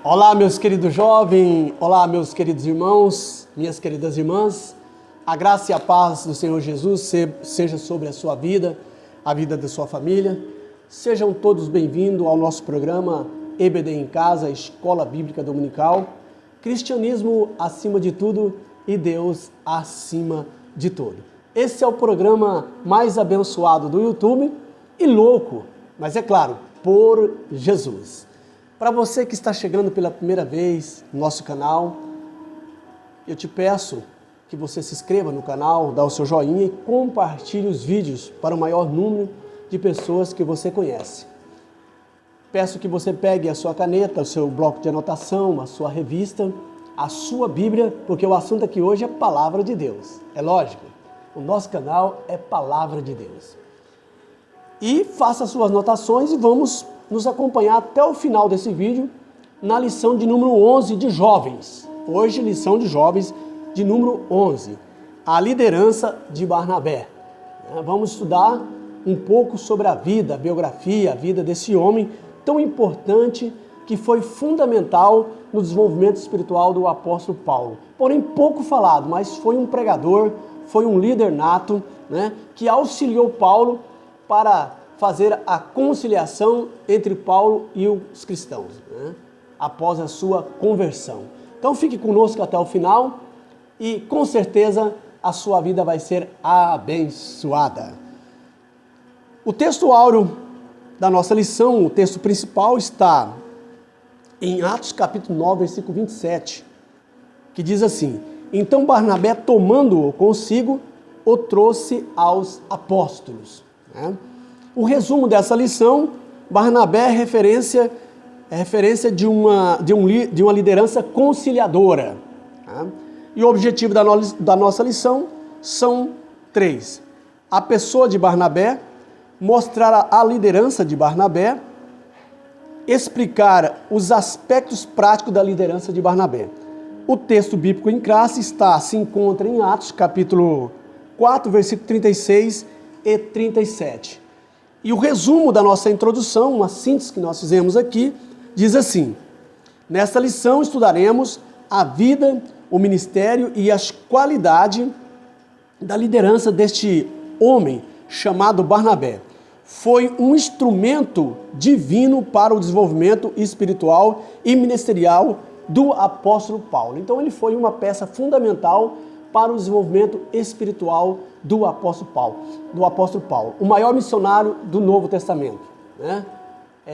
Olá, meus queridos jovens, olá, meus queridos irmãos, minhas queridas irmãs. A graça e a paz do Senhor Jesus seja sobre a sua vida, a vida da sua família. Sejam todos bem-vindos ao nosso programa EBD em Casa, Escola Bíblica Dominical. Cristianismo acima de tudo e Deus acima de tudo. Esse é o programa mais abençoado do YouTube e louco, mas é claro, por Jesus. Para você que está chegando pela primeira vez no nosso canal, eu te peço que você se inscreva no canal, dá o seu joinha e compartilhe os vídeos para o maior número de pessoas que você conhece. Peço que você pegue a sua caneta, o seu bloco de anotação, a sua revista, a sua Bíblia, porque o assunto aqui hoje é Palavra de Deus. É lógico, o nosso canal é Palavra de Deus. E faça suas anotações e vamos nos acompanhar até o final desse vídeo na lição de número 11 de jovens. Hoje, lição de jovens de número 11, a liderança de Barnabé. Vamos estudar um pouco sobre a vida, a biografia, a vida desse homem tão importante que foi fundamental no desenvolvimento espiritual do apóstolo Paulo. Porém, pouco falado, mas foi um pregador, foi um líder nato, que auxiliou Paulo para fazer a conciliação entre Paulo e os cristãos, após a sua conversão. Então fique conosco até o final e com certeza a sua vida vai ser abençoada. O texto áureo da nossa lição, o texto principal, está em Atos capítulo 9, versículo 27, que diz assim: então Barnabé, tomando-o consigo, o trouxe aos apóstolos. O resumo dessa lição: Barnabé é referência de uma liderança conciliadora. E o objetivo da nossa lição são três: a pessoa de Barnabé, mostrar a liderança de Barnabé, explicar os aspectos práticos da liderança de Barnabé. O texto bíblico em classe se encontra em Atos capítulo 4, versículo 36 e 37. E o resumo da nossa introdução, uma síntese que nós fizemos aqui, diz assim: nesta lição estudaremos a vida, o ministério e as qualidades da liderança deste homem chamado Barnabé. Foi um instrumento divino para o desenvolvimento espiritual e ministerial do apóstolo Paulo. Então ele foi uma peça fundamental para o desenvolvimento espiritual do apóstolo Paulo, o maior missionário do Novo Testamento,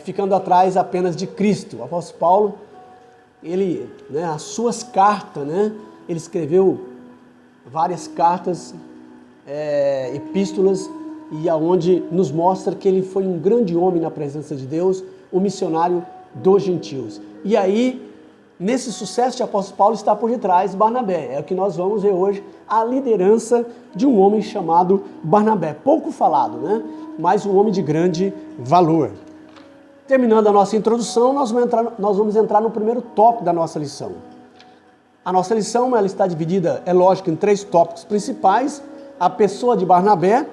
ficando atrás apenas de Cristo. O apóstolo Paulo, ele, as suas cartas, ele escreveu várias cartas, epístolas, e aonde nos mostra que ele foi um grande homem na presença de Deus, o missionário dos gentios. E aí, nesse sucesso de apóstolo Paulo está por detrás Barnabé. É o que nós vamos ver hoje, a liderança de um homem chamado Barnabé. Pouco falado, mas um homem de grande valor. Terminando a nossa introdução, nós vamos entrar no primeiro tópico da nossa lição. A nossa lição ela está dividida, é lógico, em três tópicos principais: a pessoa de Barnabé,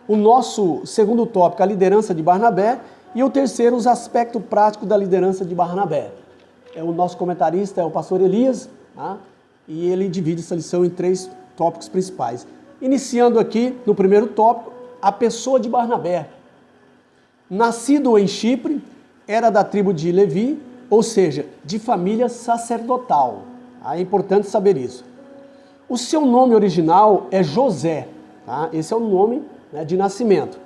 o nosso segundo tópico, a liderança de Barnabé, e o terceiro, os aspectos práticos da liderança de Barnabé. O nosso comentarista é o pastor Elias, e ele divide essa lição em três tópicos principais. Iniciando aqui no primeiro tópico, a pessoa de Barnabé. Nascido em Chipre, era da tribo de Levi, ou seja, de família sacerdotal. É importante saber isso. O seu nome original é José, esse é o nome de nascimento.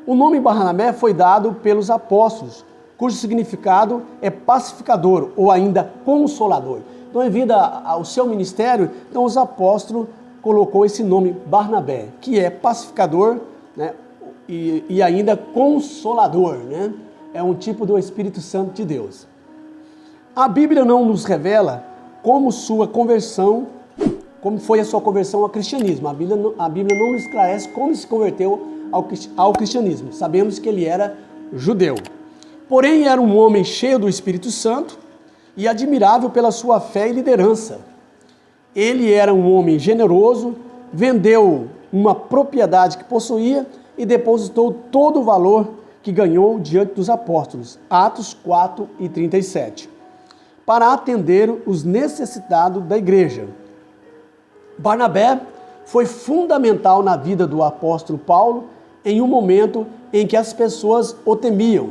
O nome Barnabé foi dado pelos apóstolos, cujo significado é pacificador ou ainda consolador. Então, devido ao seu ministério, então os apóstolos colocou esse nome Barnabé, que é pacificador, e ainda consolador, É um tipo do Espírito Santo de Deus. A Bíblia não nos revela como foi a sua conversão ao cristianismo. A Bíblia não nos esclarece como se converteu ao cristianismo. Sabemos que ele era judeu. Porém, era um homem cheio do Espírito Santo e admirável pela sua fé e liderança. Ele era um homem generoso, vendeu uma propriedade que possuía e depositou todo o valor que ganhou diante dos apóstolos. Atos 4 e 37. para atender os necessitados da igreja. Barnabé foi fundamental na vida do apóstolo Paulo em um momento em que as pessoas o temiam.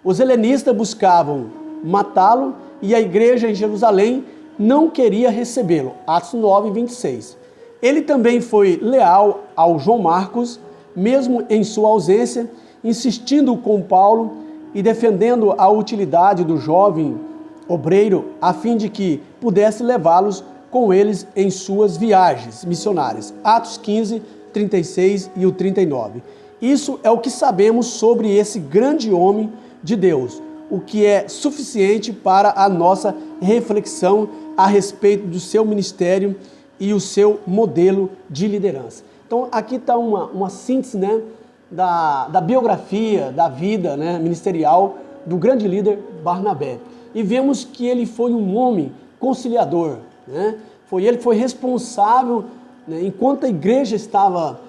Os helenistas buscavam matá-lo e a igreja em Jerusalém não queria recebê-lo. Atos 9, 26. Ele também foi leal ao João Marcos, mesmo em sua ausência, insistindo com Paulo e defendendo a utilidade do jovem obreiro a fim de que pudesse levá-los com eles em suas viagens missionárias. Atos 15, 36 e o 39. Isso é o que sabemos sobre esse grande homem de Deus, o que é suficiente para a nossa reflexão a respeito do seu ministério e o seu modelo de liderança. Então aqui está uma síntese, né, da biografia, da vida, né, ministerial do grande líder Barnabé. E vemos que ele foi um homem conciliador, né? Ele foi responsável, né, enquanto a igreja estava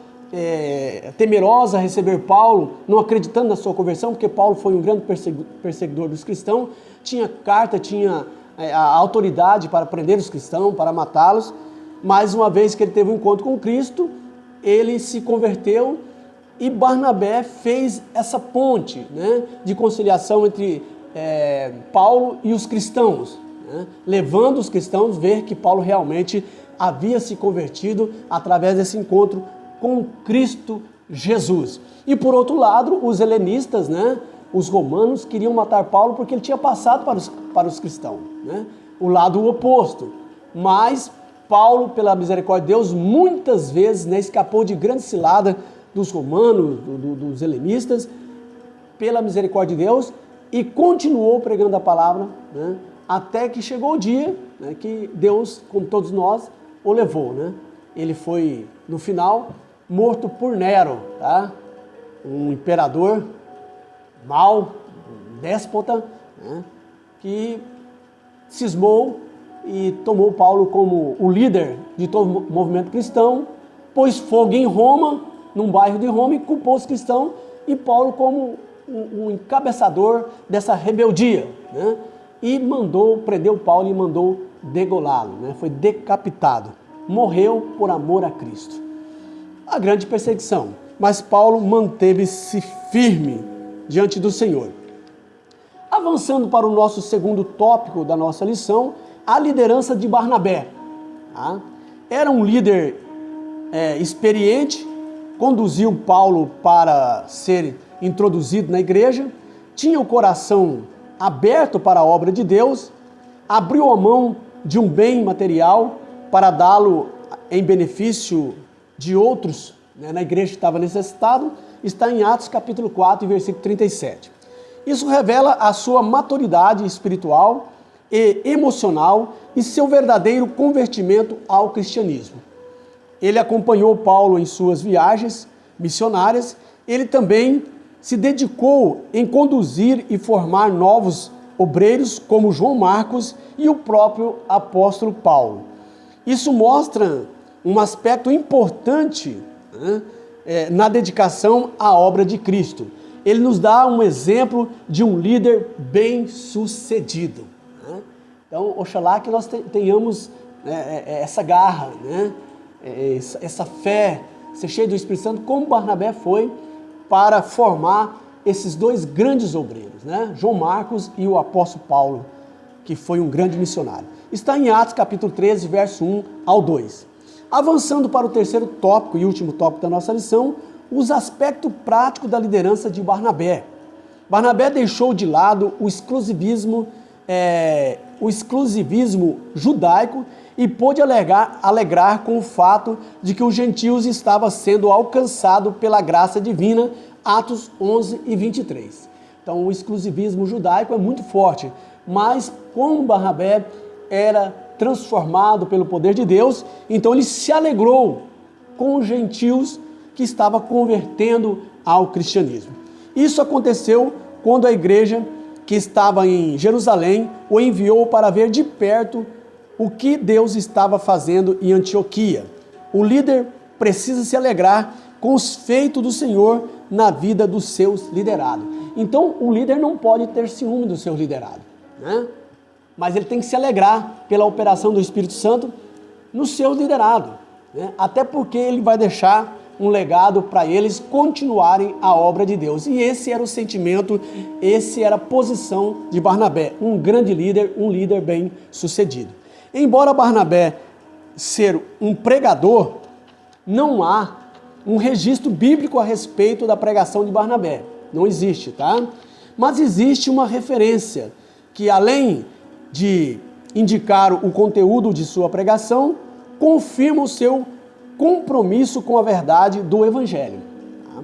temerosa a receber Paulo, não acreditando na sua conversão, porque Paulo foi um grande perseguidor dos cristãos, tinha carta, tinha a autoridade para prender os cristãos, para matá-los, mas uma vez que ele teve um encontro com Cristo, ele se converteu e Barnabé fez essa ponte, né, de conciliação entre Paulo e os cristãos, né, levando os cristãos a ver que Paulo realmente havia se convertido através desse encontro com Cristo Jesus. E por outro lado, os helenistas, né, os romanos, queriam matar Paulo porque ele tinha passado para os cristãos, né, o lado oposto. Mas Paulo, pela misericórdia de Deus, muitas vezes, né, escapou de grande cilada dos romanos, dos helenistas, pela misericórdia de Deus, e continuou pregando a palavra, né, até que chegou o dia, né, que Deus, como todos nós, o levou, né? Ele foi, no final, morto por Nero, tá? Um imperador mau, um déspota, né, que cismou e tomou Paulo como o líder de todo o movimento cristão, pôs fogo em Roma, num bairro de Roma, e culpou os cristãos, e Paulo como um encabeçador dessa rebeldia, né? E prendeu Paulo e mandou degolá-lo, né? Foi decapitado, morreu por amor a Cristo. A grande perseguição, mas Paulo manteve-se firme diante do Senhor. Avançando para o nosso segundo tópico da nossa lição, a liderança de Barnabé. Tá? Era um líder experiente, conduziu Paulo para ser introduzido na igreja, tinha o coração aberto para a obra de Deus, abriu a mão de um bem material para dá-lo em benefício de outros, né, na igreja que estava necessitado, está em Atos capítulo 4, versículo 37. Isso revela a sua maturidade espiritual e emocional e seu verdadeiro convertimento ao cristianismo. Ele acompanhou Paulo em suas viagens missionárias, ele também se dedicou em conduzir e formar novos obreiros como João Marcos e o próprio apóstolo Paulo. Isso mostra um aspecto importante, né, na dedicação à obra de Cristo. Ele nos dá um exemplo de um líder bem-sucedido. Né? Então, oxalá que nós tenhamos essa garra, né, essa fé, ser cheio do Espírito Santo, como Barnabé foi, para formar esses dois grandes obreiros, né? João Marcos e o apóstolo Paulo, que foi um grande missionário. Está em Atos capítulo 13, verso 1 ao 2. Avançando para o terceiro tópico e último tópico da nossa lição, os aspectos práticos da liderança de Barnabé. Barnabé deixou de lado o exclusivismo judaico e pôde alegrar com o fato de que os gentios estavam sendo alcançados pela graça divina, Atos 11 e 23. Então o exclusivismo judaico é muito forte, mas como Barnabé era transformado pelo poder de Deus, então ele se alegrou com os gentios que estavam convertendo ao cristianismo. Isso aconteceu quando a igreja que estava em Jerusalém o enviou para ver de perto o que Deus estava fazendo em Antioquia. O líder precisa se alegrar com os feitos do Senhor na vida dos seus liderados. Então, o líder não pode ter ciúme do seu liderado, né? mas ele tem que se alegrar pela operação do Espírito Santo no seu liderado, né? Até porque ele vai deixar um legado para eles continuarem a obra de Deus. E esse era o sentimento, esse era a posição de Barnabé, um grande líder, um líder bem sucedido. Embora Barnabé ser um pregador, não há um registro bíblico a respeito da pregação de Barnabé. Não existe, tá? Mas existe uma referência que, além de indicar o conteúdo de sua pregação, confirma o seu compromisso com a verdade do Evangelho. Tá?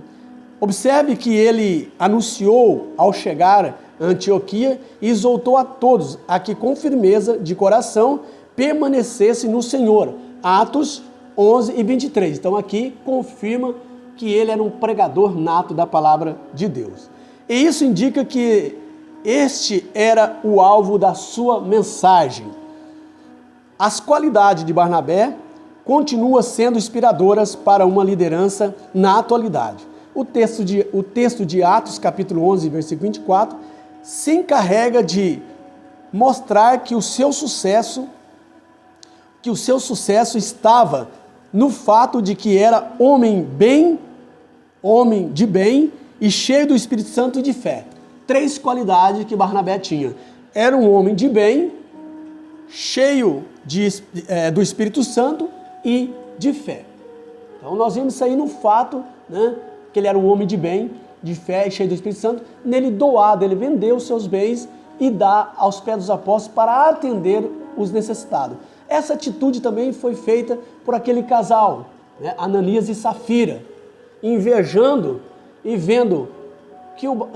Observe que ele anunciou ao chegar a Antioquia e exortou a todos a que com firmeza de coração permanecesse no Senhor. Atos 11 e 23. Então aqui confirma que ele era um pregador nato da palavra de Deus. E isso indica que este era o alvo da sua mensagem. As qualidades de Barnabé continuam sendo inspiradoras para uma liderança na atualidade. O texto de Atos, capítulo 11, versículo 24, se encarrega de mostrar que o seu sucesso estava no fato de que era homem de bem e cheio do Espírito Santo e de fé. 3 qualidades que Barnabé tinha. Era um homem de bem, cheio do Espírito Santo e de fé. Então nós vimos isso aí no fato, né, que ele era um homem de bem, de fé e cheio do Espírito Santo, nele doado, ele vendeu os seus bens e dá aos pés dos apóstolos para atender os necessitados. Essa atitude também foi feita por aquele casal, né, Ananias e Safira, invejando e vendo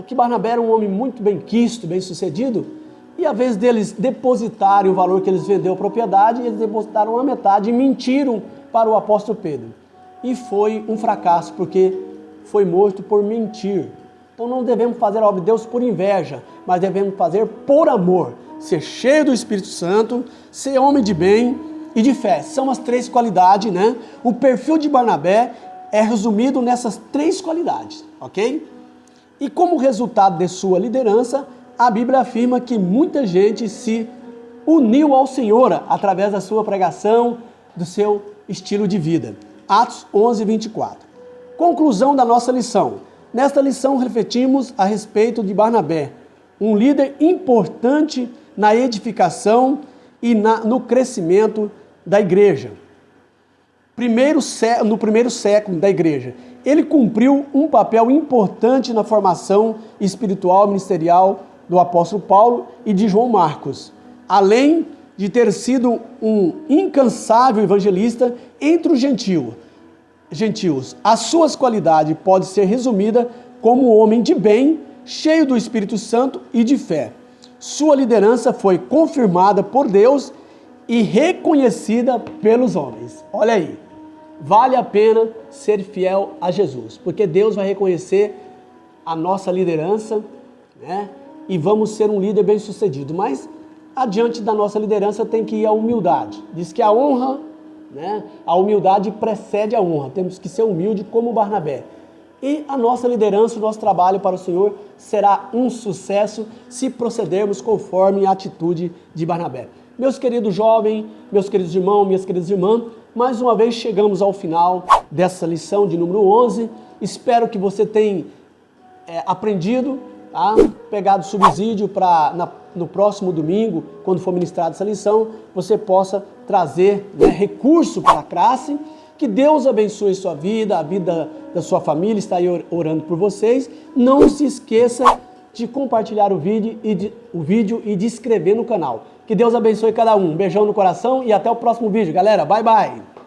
que Barnabé era um homem muito bem quisto, bem sucedido, e a vez deles depositarem o valor que eles venderam a propriedade, eles depositaram a metade e mentiram para o apóstolo Pedro. E foi um fracasso, porque foi morto por mentir. Então não devemos fazer a obra de Deus por inveja, mas devemos fazer por amor. Ser cheio do Espírito Santo, ser homem de bem e de fé. São as 3 qualidades, né? O perfil de Barnabé é resumido nessas 3 qualidades, ok? E como resultado de sua liderança, a Bíblia afirma que muita gente se uniu ao Senhor através da sua pregação, do seu estilo de vida. Atos 11, 24. Conclusão da nossa lição. Nesta lição refletimos a respeito de Barnabé, um líder importante na edificação e no crescimento da igreja. No primeiro século da igreja, ele cumpriu um papel importante na formação espiritual e ministerial do apóstolo Paulo e de João Marcos, além de ter sido um incansável evangelista entre os gentios. As suas qualidades podem ser resumidas como homem de bem, cheio do Espírito Santo e de fé. Sua liderança foi confirmada por Deus e reconhecida pelos homens. Olha aí, vale a pena ser fiel a Jesus, porque Deus vai reconhecer a nossa liderança, né? E vamos ser um líder bem sucedido. Mas adiante da nossa liderança tem que ir a humildade. Diz que a honra, né? A humildade precede a honra. Temos que ser humilde como Barnabé. E a nossa liderança, o nosso trabalho para o Senhor será um sucesso se procedermos conforme a atitude de Barnabé. Meus queridos jovens, meus queridos irmãos, minhas queridas irmãs, mais uma vez chegamos ao final dessa lição de número 11. Espero que você tenha aprendido, tá? Pegado subsídio para no próximo domingo, quando for ministrada essa lição, você possa trazer, né, recurso para a classe. Que Deus abençoe sua vida, a vida da sua família, está aí orando por vocês. Não se esqueça de compartilhar o vídeo e de inscrever no canal. Que Deus abençoe cada um. Um beijão no coração e até o próximo vídeo, galera. Bye, bye!